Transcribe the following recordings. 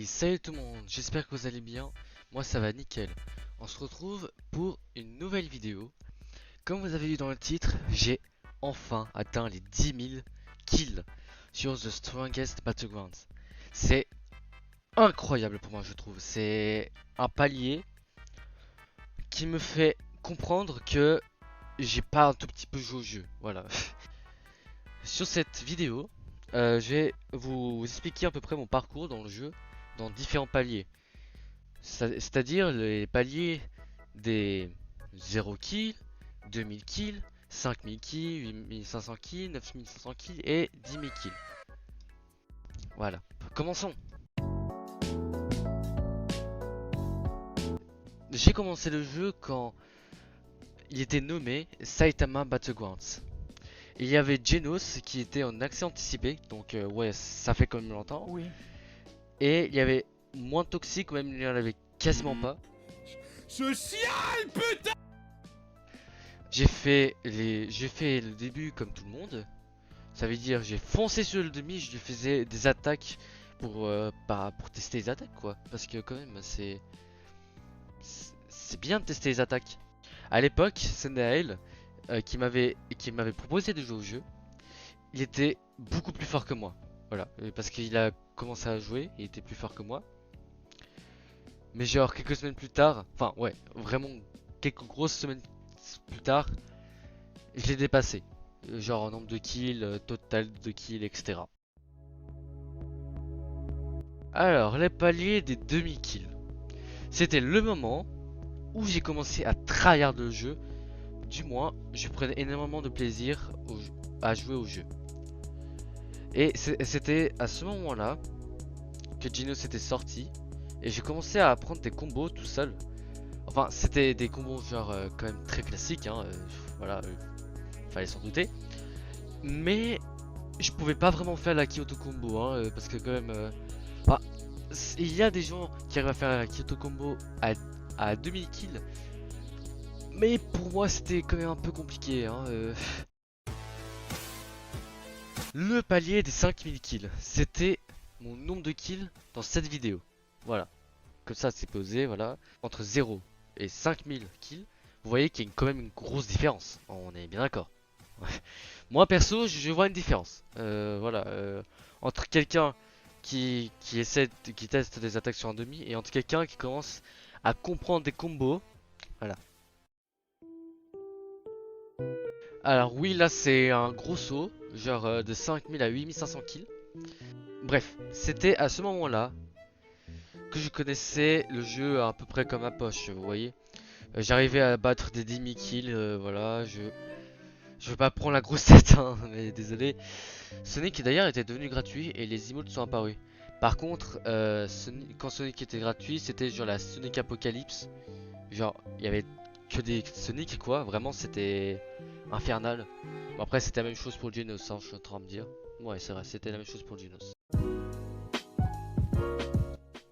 Hey, salut tout le monde, j'espère que vous allez bien. Moi ça va nickel. On se retrouve pour une nouvelle vidéo. Comme vous avez vu dans le titre, j'ai enfin atteint les 10 000 kills sur The Strongest Battlegrounds. C'est incroyable pour moi, je trouve. C'est un palier qui me fait comprendre que j'ai pas un tout petit peu joué au jeu. Voilà. Sur cette vidéo, je vais vous expliquer à peu près mon parcours dans le jeu, dans différents paliers. C'est-à-dire les paliers des 0 kills, 2000 kills, 5000 kills, 8500 kills, 9500 kills et 10 000 kills. Voilà, commençons. J'ai commencé le jeu quand il était nommé Saitama Battlegrounds. Il y avait Genos qui était en accès anticipé, donc ouais, ça fait quand même longtemps. Oui. Et il y avait moins toxique, même il n'y en avait quasiment pas. Ce ciel, putain! J'ai fait le début comme tout le monde. Ça veut dire j'ai foncé sur le demi, je lui faisais des attaques pour pour tester les attaques quoi. Parce que quand même c'est bien de tester les attaques. À l'époque, Sendael qui m'avait proposé de jouer au jeu, il était beaucoup plus fort que moi. Voilà, parce qu'il a commencé à jouer, il était plus fort que moi. Mais genre quelques semaines plus tard, enfin ouais, vraiment quelques grosses semaines plus tard, je l'ai dépassé. Genre en nombre de kills, total de kills, etc. Alors, les paliers des demi-kills. C'était le moment où j'ai commencé à tryhard le jeu. Du moins, je prenais énormément de plaisir à jouer au jeu. Et c'était à ce moment-là que Gino s'était sorti. Et j'ai commencé à apprendre des combos tout seul. Enfin, c'était des combos genre quand même très classiques. Hein, voilà, fallait s'en douter. Mais je pouvais pas vraiment faire la Kyoto combo. Hein, parce que quand même... bah, il y a des gens qui arrivent à faire la Kyoto combo à 2000 kills. Mais pour moi, c'était quand même un peu compliqué. Hein, Le palier des 5000 kills. C'était mon nombre de kills dans cette vidéo. Voilà. Comme ça, c'est posé. Voilà. Entre 0 et 5000 kills. Vous voyez qu'il y a quand même une grosse différence. On est bien d'accord. Moi, perso, je vois une différence. Voilà. Entre quelqu'un qui teste des attaques sur un demi et entre quelqu'un qui commence à comprendre des combos. Voilà. Alors oui, là c'est un gros saut, genre de 5000 à 8500 kills. Bref, c'était à ce moment-là que je connaissais le jeu à peu près comme ma poche, vous voyez. J'arrivais à battre des 10 000 kills, voilà, je veux pas prendre la grosse tête, hein, mais désolé. Sonic d'ailleurs était devenu gratuit et les emotes sont apparus. Par contre, quand Sonic était gratuit, c'était genre la Sonic Apocalypse. Genre, il y avait que des Sonic quoi, vraiment c'était infernal. Bon, après, c'était la même chose pour Genos, hein, je suis en train de me dire. Ouais, c'est vrai, c'était la même chose pour Genos.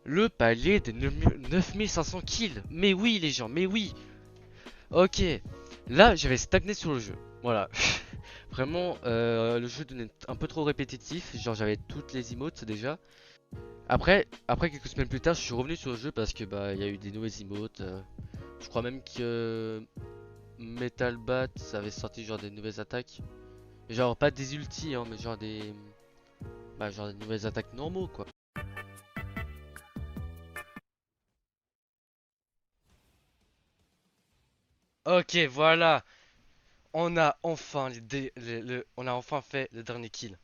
Le palier des 9500 kills. Mais oui, les gens, mais oui. Ok, là, j'avais stagné sur le jeu. Voilà. Vraiment, le jeu devenait un peu trop répétitif. Genre, j'avais toutes les emotes déjà. Après quelques semaines plus tard, je suis revenu sur le jeu parce que bah, il y a eu des nouvelles emotes. Je crois même que Metal Bat avait sorti genre des nouvelles attaques. Genre pas des ultis hein, mais genre des genre des nouvelles attaques normaux quoi. Ok, voilà. On a enfin on a enfin fait le dernier kill.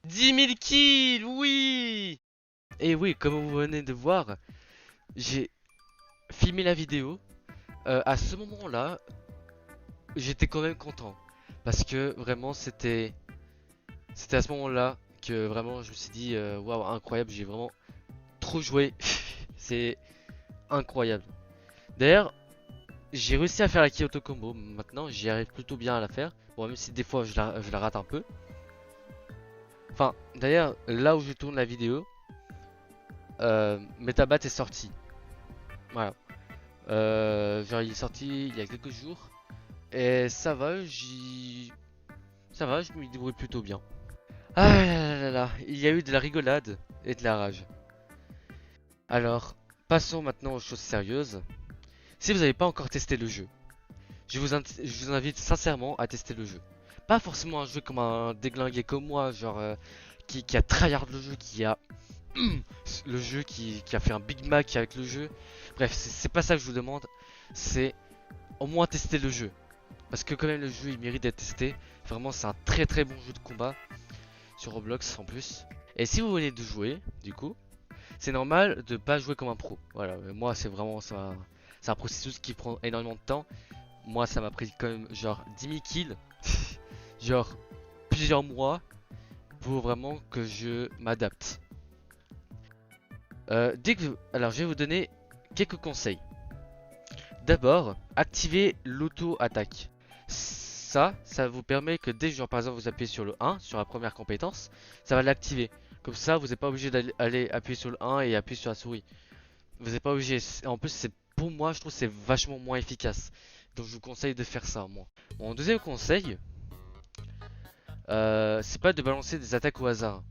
10 000 kills, oui. Et oui, comme vous venez de voir, j'ai filmé la vidéo. À ce moment-là, j'étais quand même content parce que vraiment c'était à ce moment-là que vraiment je me suis dit waouh, incroyable, j'ai vraiment trop joué. C'est incroyable. D'ailleurs, j'ai réussi à faire la Kyoto Combo. Maintenant, j'y arrive plutôt bien à la faire. Bon, même si des fois je la rate un peu. Enfin, d'ailleurs, là où je tourne la vidéo, Metabat est sorti. Voilà. Genre, il est sorti il y a quelques jours. Et ça va, ça va, je me débrouille plutôt bien. Ah là là là, il y a eu de la rigolade et de la rage. Alors, passons maintenant aux choses sérieuses. Si vous n'avez pas encore testé le jeu, je vous invite sincèrement à tester le jeu. Pas forcément un jeu comme un déglingué comme moi, genre qui a tryhard le jeu, qui a le jeu qui a fait un Big Mac avec le jeu. Bref, c'est pas ça que je vous demande, c'est au moins tester le jeu. Parce que quand même le jeu il mérite d'être testé. Vraiment c'est un très très bon jeu de combat sur Roblox en plus. Et si vous venez de jouer, du coup, c'est normal de pas jouer comme un pro. Voilà, moi c'est vraiment ça. C'est un processus qui prend énormément de temps. Moi ça m'a pris quand même genre 10 000 kills, genre plusieurs mois pour vraiment que je m'adapte. Alors je vais vous donner quelques conseils. D'abord, activez l'auto-attaque. Ça vous permet que dès que genre, par exemple vous appuyez sur le 1, sur la première compétence, ça va l'activer. Comme ça, vous n'êtes pas obligé d'aller appuyer sur le 1 et appuyer sur la souris. Vous n'êtes pas obligé. En plus, c'est pour moi, je trouve que c'est vachement moins efficace. Donc je vous conseille de faire ça, moi. Mon deuxième conseil, c'est pas de balancer des attaques au hasard.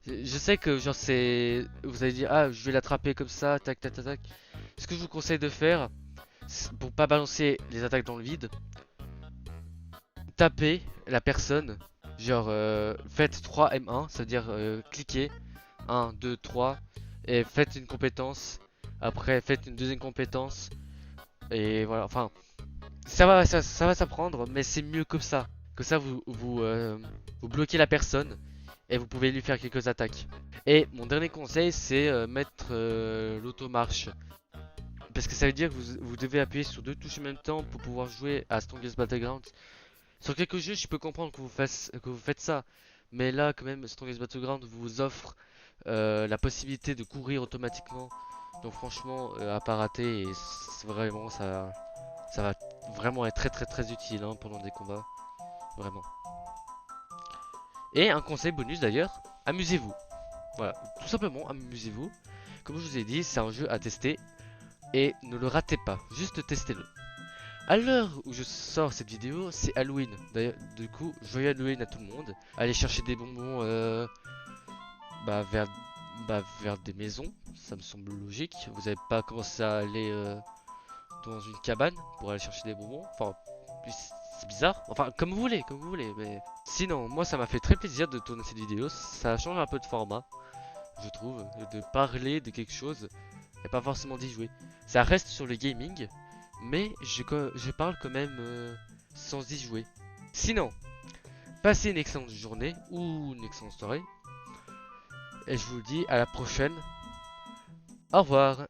Je sais que genre c'est, vous allez dire ah je vais l'attraper comme ça, tac tac tac tac. Ce que je vous conseille de faire, pour pas balancer les attaques dans le vide, tapez la personne, genre faites 3 M1, c'est-à-dire cliquez 1, 2, 3 et faites une compétence. Après faites une deuxième compétence et voilà. Enfin, ça va s'apprendre, mais c'est mieux comme ça. Que ça vous bloquez la personne et vous pouvez lui faire quelques attaques. Et mon dernier conseil, c'est mettre l'automarche. Parce que ça veut dire que vous devez appuyer sur deux touches en même temps pour pouvoir jouer à Strongest Battlegrounds. Sur quelques jeux, je peux comprendre que vous faites ça. Mais là, quand même, Strongest Battlegrounds vous offre la possibilité de courir automatiquement. Donc franchement, à pas rater, et vraiment, ça va vraiment être très très très utile hein, pendant des combats. Vraiment. Et un conseil bonus d'ailleurs, amusez-vous. Voilà, tout simplement, amusez-vous. Comme je vous ai dit, c'est un jeu à tester. Et ne le ratez pas, juste testez-le. À l'heure où je sors cette vidéo, c'est Halloween. D'ailleurs, du coup, joyeux Halloween à tout le monde. Allez chercher des bonbons bah, vers, vers des maisons, ça me semble logique. Vous n'avez pas commencé à aller dans une cabane pour aller chercher des bonbons. Enfin, c'est bizarre. Enfin, comme vous voulez, comme vous voulez. Mais sinon, moi, ça m'a fait très plaisir de tourner cette vidéo. Ça change un peu de format, je trouve, de parler de quelque chose et pas forcément d'y jouer. Ça reste sur le gaming, mais je parle quand même sans y jouer. Sinon, passez une excellente journée ou une excellente soirée. Et je vous dis à la prochaine. Au revoir.